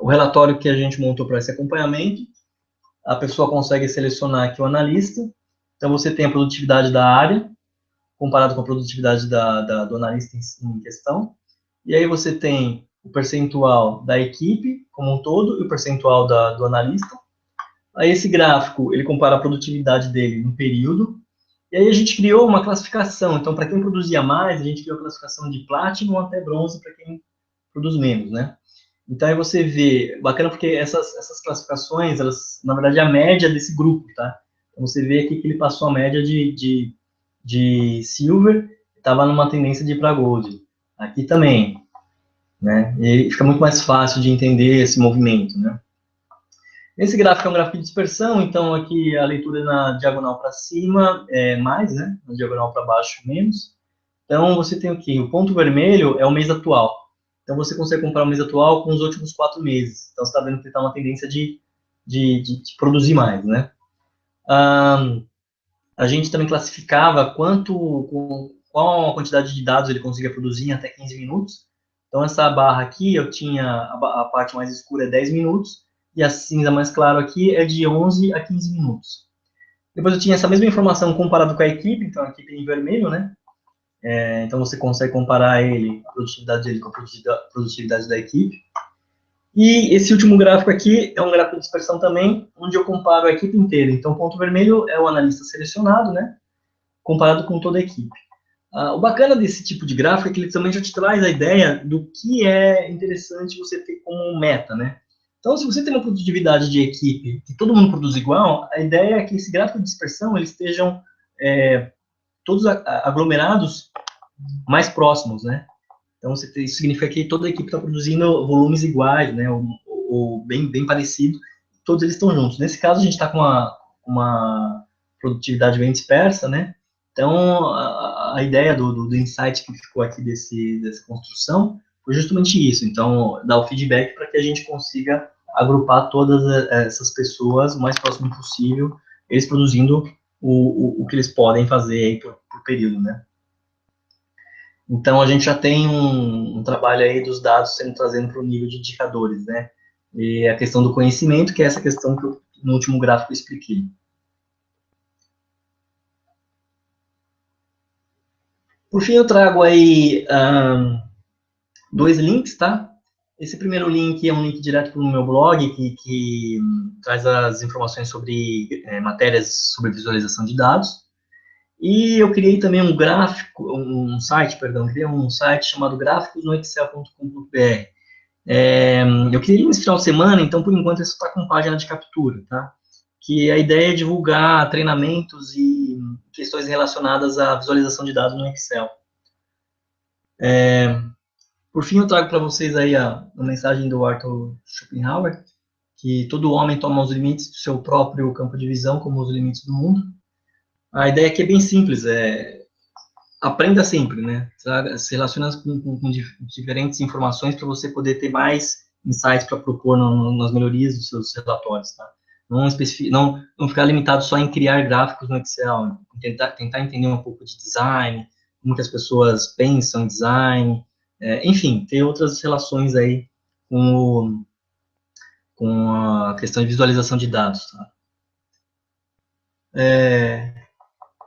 O relatório que a gente montou para esse acompanhamento, a pessoa consegue selecionar aqui o analista, então você tem a produtividade da área, comparado com a produtividade do analista em questão, e aí você tem o percentual da equipe como um todo e o percentual do analista. Aí esse gráfico, ele compara a produtividade dele no período, e aí a gente criou uma classificação, então para quem produzia mais, a gente criou a classificação de Platinum até Bronze para quem produz menos, né? Então aí você vê, bacana porque essas classificações, elas, na verdade, é a média desse grupo, tá? Então você vê aqui que ele passou a média de Silver, estava numa tendência de ir para Gold. Aqui também, né? E fica muito mais fácil de entender esse movimento, né? Esse gráfico é um gráfico de dispersão, então aqui a leitura na diagonal para cima é mais, né? Na diagonal para baixo, menos. Então, você tem o quê? O ponto vermelho é o mês atual. Então, você consegue comparar o mês atual com os últimos 4 meses. Então, você está vendo que está uma tendência de produzir mais, né? A gente também classificava qual a quantidade de dados ele conseguia produzir em até 15 minutos. Então, essa barra aqui, eu tinha a parte mais escura é 10 minutos, e a cinza mais claro aqui é de 11 a 15 minutos. Depois eu tinha essa mesma informação comparado com a equipe, então a equipe em vermelho, né? Então, você consegue comparar ele, a produtividade dele com a produtividade da equipe. E esse último gráfico aqui é um gráfico de dispersão também, onde eu comparo a equipe inteira. Então, o ponto vermelho é o analista selecionado, né, comparado com toda a equipe. O bacana desse tipo de gráfico é que ele também já te traz a ideia do que é interessante você ter como meta, né? Então, se você tem uma produtividade de equipe que todo mundo produz igual, a ideia é que esse gráfico de dispersão eles estejam todos aglomerados mais próximos, né? Então, isso significa que toda a equipe está produzindo volumes iguais, né? Ou bem parecido. Todos eles estão juntos. Nesse caso, a gente está com uma produtividade bem dispersa, né? Então, a ideia do insight que ficou aqui dessa construção foi justamente isso. Então, dar o feedback para que a gente consiga agrupar todas essas pessoas o mais próximo possível, eles produzindo o que eles podem fazer aí por período, né? Então, a gente já tem um trabalho aí dos dados sendo trazendo para o nível de indicadores, né? E a questão do conhecimento, que é essa questão que eu, no último gráfico eu expliquei. Por fim, eu trago aí dois links, tá? Esse primeiro link é um link direto para o meu blog, que traz as informações sobre matérias sobre visualização de dados. E eu criei também criei um site chamado gráficosnoexcel.com.br. Eu criei nesse final de semana, então por enquanto isso está com página de captura, tá? Que a ideia é divulgar treinamentos e questões relacionadas à visualização de dados no Excel. Por fim, eu trago para vocês aí a mensagem do Arthur Schopenhauer, que todo homem toma os limites do seu próprio campo de visão como os limites do mundo. A ideia aqui é bem simples, aprenda sempre, né? Se relaciona com diferentes informações para você poder ter mais insights para propor nas melhorias dos seus relatórios, tá? Não ficar limitado só em criar gráficos no Excel, né? Tentar entender um pouco de design, como que as pessoas pensam em design, enfim, ter outras relações aí com, com a questão de visualização de dados, tá?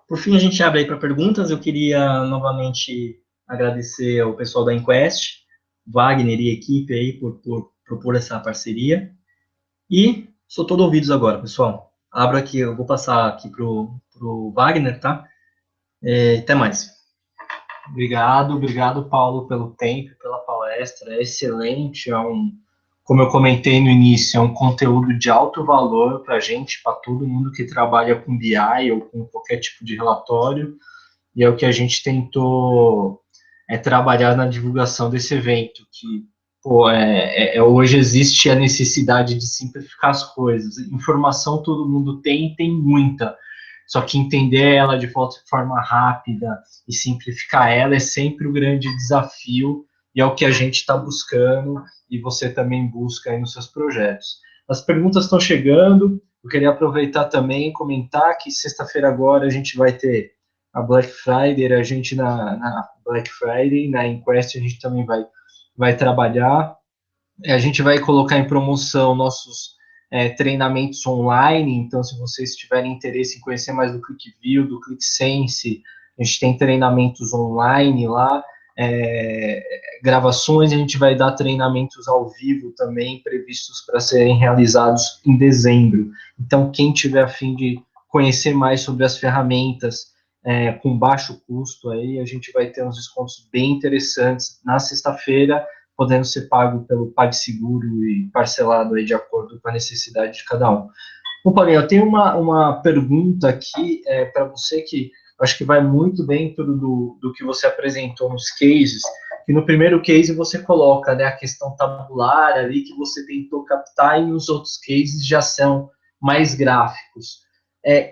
Por fim, a gente abre aí para perguntas. Eu queria novamente agradecer ao pessoal da Inquest, Wagner e equipe aí por propor essa parceria. E sou todo ouvidos agora, pessoal. Abro aqui, eu vou passar aqui pro Wagner, tá? Até mais. Obrigado, Paulo, pelo tempo, pela palestra. É excelente, como eu comentei no início, é um conteúdo de alto valor para a gente, para todo mundo que trabalha com BI ou com qualquer tipo de relatório, e é o que a gente tentou trabalhar na divulgação desse evento, que pô, hoje existe a necessidade de simplificar as coisas. Informação todo mundo tem muita. Só que entender ela de forma rápida e simplificar ela é sempre o grande desafio e é o que a gente está buscando e você também busca aí nos seus projetos. As perguntas estão chegando, eu queria aproveitar também e comentar que sexta-feira agora a gente vai ter a Black Friday, a gente na Black Friday, na Inquest a gente também vai trabalhar. A gente vai colocar em promoção nossos treinamentos online, então se vocês tiverem interesse em conhecer mais do ClickView, do ClickSense, a gente tem treinamentos online lá, gravações, a gente vai dar treinamentos ao vivo também, previstos para serem realizados em dezembro. Então, quem tiver a fim de conhecer mais sobre as ferramentas com baixo custo, aí a gente vai ter uns descontos bem interessantes na sexta-feira, podendo ser pago pelo PagSeguro e parcelado aí de acordo com a necessidade de cada um. Bom, Paulinho, eu tenho uma pergunta aqui para você que acho que vai muito dentro do que você apresentou nos cases, que no primeiro case você coloca, né, a questão tabular ali que você tentou captar e os outros cases já são mais gráficos.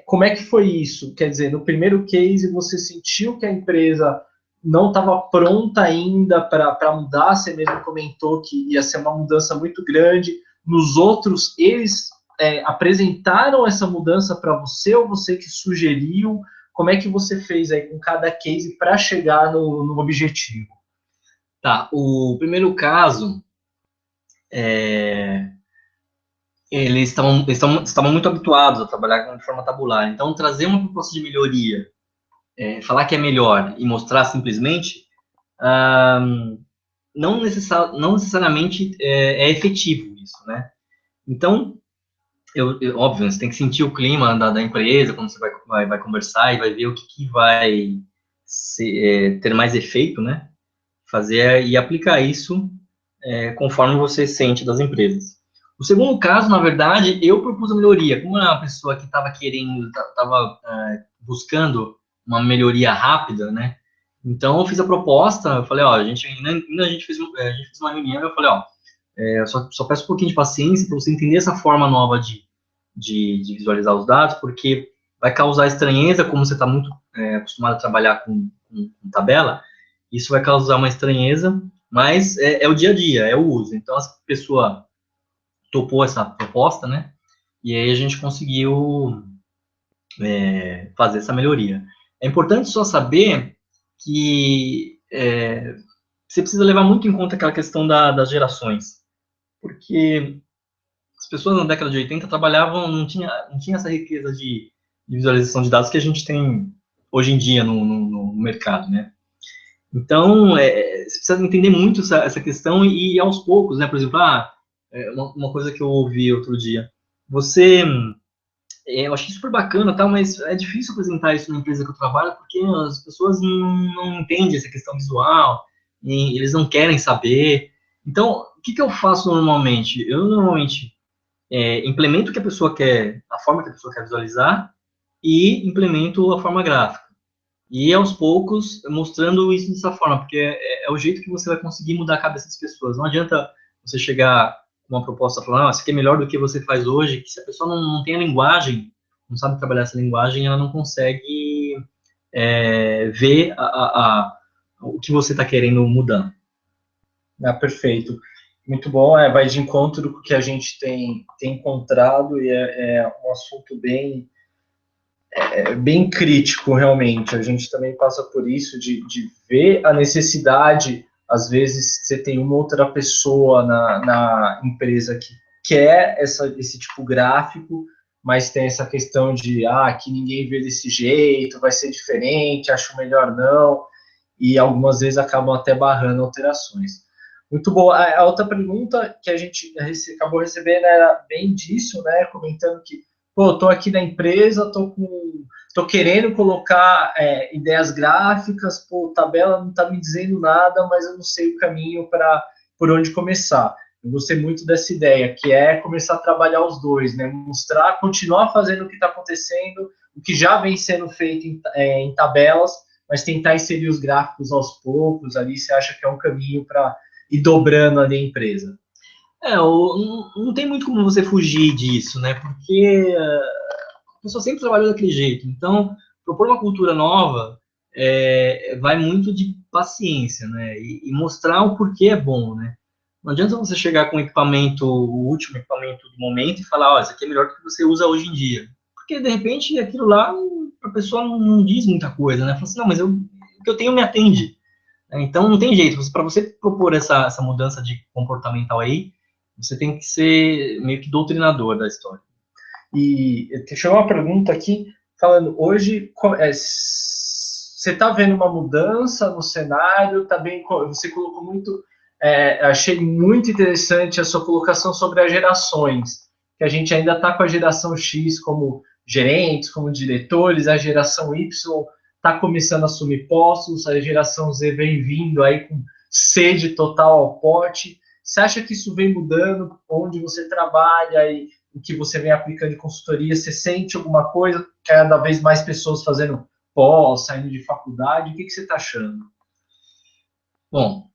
Como é que foi isso? Quer dizer, no primeiro case você sentiu que a empresa não estava pronta ainda para mudar, você mesmo comentou que ia ser uma mudança muito grande. Nos outros, eles apresentaram essa mudança para você ou você que sugeriu? Como é que você fez aí com cada case para chegar no objetivo? Tá, o primeiro caso, eles estavam muito habituados a trabalhar de forma tabular. Então, trazer uma proposta de melhoria falar que é melhor e mostrar simplesmente, não necessariamente é efetivo isso, né? Então, óbvio, você tem que sentir o clima da empresa, quando você vai conversar e vai ver o que vai ter mais efeito, né? Fazer e aplicar isso conforme você sente das empresas. O segundo caso, na verdade, eu propus a melhoria. Como era uma pessoa que estava querendo, estava buscando uma melhoria rápida, né? Então, eu fiz a proposta, eu falei, ó, a gente fez uma reunião, eu falei, ó, eu só peço um pouquinho de paciência para você entender essa forma nova de visualizar os dados, porque vai causar estranheza, como você está muito acostumado a trabalhar com tabela, isso vai causar uma estranheza, mas é o dia a dia, é o uso. Então, a pessoa topou essa proposta, né? E aí a gente conseguiu fazer essa melhoria. É importante só saber que você precisa levar muito em conta aquela questão das gerações, porque as pessoas na década de 80 trabalhavam, não tinha essa riqueza de visualização de dados que a gente tem hoje em dia no mercado, né? Então, você precisa entender muito essa questão e aos poucos, né? Por exemplo, uma coisa que eu ouvi outro dia, eu achei super bacana, tal, mas é difícil apresentar isso na empresa que eu trabalho porque as pessoas não entendem essa questão visual, e eles não querem saber. Então, o que eu faço normalmente? Eu normalmente implemento o que a pessoa quer, a forma que a pessoa quer visualizar e implemento a forma gráfica. E aos poucos mostrando isso dessa forma, porque é o jeito que você vai conseguir mudar a cabeça das pessoas. Não adianta você chegar com uma proposta falando, isso aqui é melhor do que você faz hoje, que se a pessoa não tem a linguagem, não sabe trabalhar essa linguagem, ela não consegue ver o que você está querendo mudar. Perfeito. Muito bom, vai de encontro com o que a gente tem encontrado e é um assunto bem crítico, realmente. A gente também passa por isso, de ver a necessidade. Às vezes, você tem uma outra pessoa na empresa que quer esse tipo gráfico, mas tem essa questão de, que ninguém vê desse jeito, vai ser diferente, acho melhor não, e algumas vezes acabam até barrando alterações. Muito bom. A outra pergunta que a gente acabou recebendo era bem disso, né? Comentando que, tô aqui na empresa, tô querendo colocar ideias gráficas, tabela não está me dizendo nada, mas eu não sei o caminho por onde começar. Eu gostei muito dessa ideia, que é começar a trabalhar os dois, né? Mostrar, continuar fazendo o que está acontecendo, o que já vem sendo feito em tabelas, mas tentar inserir os gráficos aos poucos ali. Você acha que é um caminho para ir dobrando ali a empresa? Não tem muito como você fugir disso, né? Porque a pessoa sempre trabalhou daquele jeito. Então, propor uma cultura nova vai muito de paciência, né? E mostrar o porquê é bom, né? Não adianta você chegar com o último equipamento do momento e falar, isso aqui é melhor do que você usa hoje em dia. Porque, de repente, aquilo lá, a pessoa não diz muita coisa, né? Fala assim, não, mas o que eu tenho me atende. Então, não tem jeito. Para você propor essa mudança de comportamental aí, você tem que ser meio que doutrinador da história. E chegou uma pergunta aqui, falando, hoje, você está vendo uma mudança no cenário, você colocou muito, achei muito interessante a sua colocação sobre as gerações, que a gente ainda está com a geração X como gerentes, como diretores, a geração Y está começando a assumir postos, a geração Z vem vindo aí com sede total ao pote. Você acha que isso vem mudando onde você trabalha e o que você vem aplicando em consultoria? Você sente alguma coisa? Cada vez mais pessoas fazendo pós, saindo de faculdade? O que você está achando? Bom,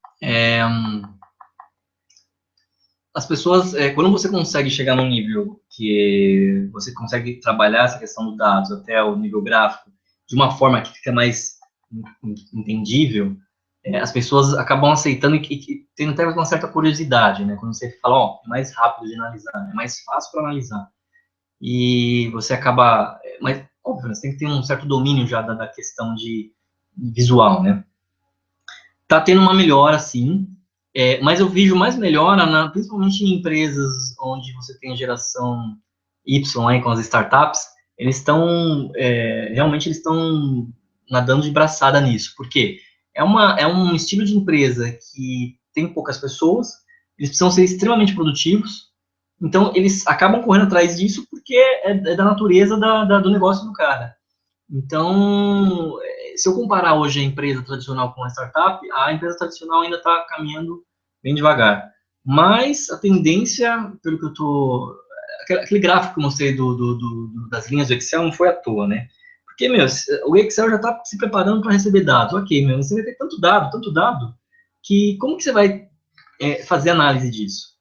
as pessoas, quando você consegue chegar num nível que você consegue trabalhar essa questão dos dados até o nível gráfico de uma forma que fica mais entendível, as pessoas acabam aceitando e tendo até uma certa curiosidade, né? Quando você fala, é mais rápido de analisar, é mais fácil para analisar. E você acaba... Mas, óbvio, você tem que ter um certo domínio já da questão de visual, né? Tá tendo uma melhora, sim, mas eu vejo mais melhora, principalmente em empresas onde você tem a geração Y aí com as startups, eles estão, realmente eles estão nadando de braçada nisso. Por quê? É um estilo de empresa que tem poucas pessoas, eles precisam ser extremamente produtivos, então eles acabam correndo atrás disso porque é da natureza do negócio do cara. Então, se eu comparar hoje a empresa tradicional com a startup, a empresa tradicional ainda está caminhando bem devagar. Mas a tendência, pelo que eu estou... Aquele gráfico que eu mostrei das linhas do Excel não foi à toa, né? Porque, meu, o Excel já está se preparando para receber dados. Ok, meu, você vai ter tanto dado, que como que você vai fazer análise disso?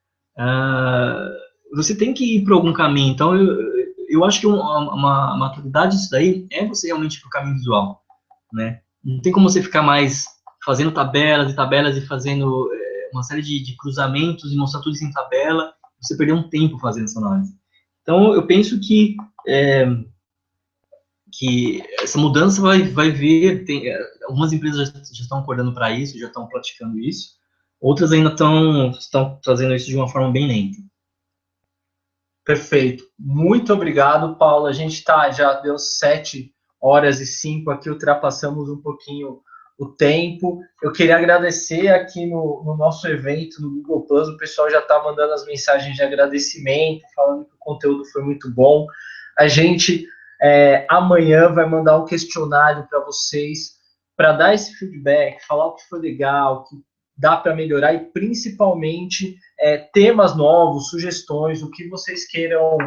Você tem que ir para algum caminho. Então, eu acho que uma maturidade disso daí é você realmente ir para o caminho visual, né? Não tem como você ficar mais fazendo tabelas e tabelas e fazendo uma série de cruzamentos e mostrar tudo isso em tabela, você perder um tempo fazendo essa análise. Então, eu penso que essa mudança vai vir, algumas empresas já estão acordando para isso, já estão praticando isso, outras ainda estão trazendo isso de uma forma bem lenta. Perfeito. Muito obrigado, Paulo. A gente já deu 7h05 aqui, ultrapassamos um pouquinho o tempo. Eu queria agradecer aqui no nosso evento, no Google Plus, o pessoal já está mandando as mensagens de agradecimento, falando que o conteúdo foi muito bom. A gente amanhã vai mandar um questionário para vocês, para dar esse feedback, falar o que foi legal, o que dá para melhorar e principalmente temas novos, sugestões, o que vocês queiram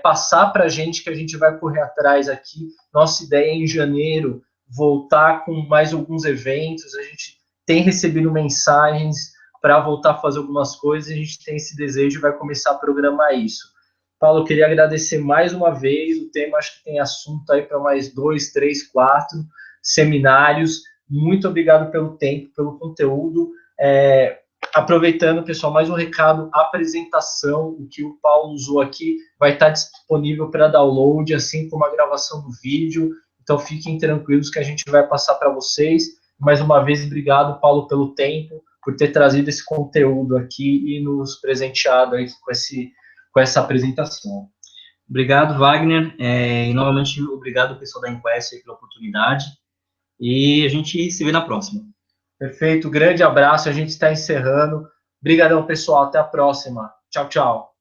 passar para a gente, que a gente vai correr atrás aqui. Nossa ideia é em janeiro voltar com mais alguns eventos, a gente tem recebido mensagens para voltar a fazer algumas coisas, a gente tem esse desejo e vai começar a programar isso. Paulo, eu queria agradecer mais uma vez, o tema acho que tem assunto aí para mais 2, 3, 4 seminários. Muito obrigado pelo tempo, pelo conteúdo. Aproveitando, pessoal, mais um recado, a apresentação, o que o Paulo usou aqui, vai estar disponível para download, assim como a gravação do vídeo, então fiquem tranquilos que a gente vai passar para vocês. Mais uma vez, obrigado, Paulo, pelo tempo, por ter trazido esse conteúdo aqui e nos presenteado aí com essa apresentação. Obrigado, Wagner, e novamente obrigado, pessoal da Inquest, pela oportunidade, e a gente se vê na próxima. Perfeito, grande abraço, a gente está encerrando. Obrigadão, pessoal, até a próxima. Tchau, tchau.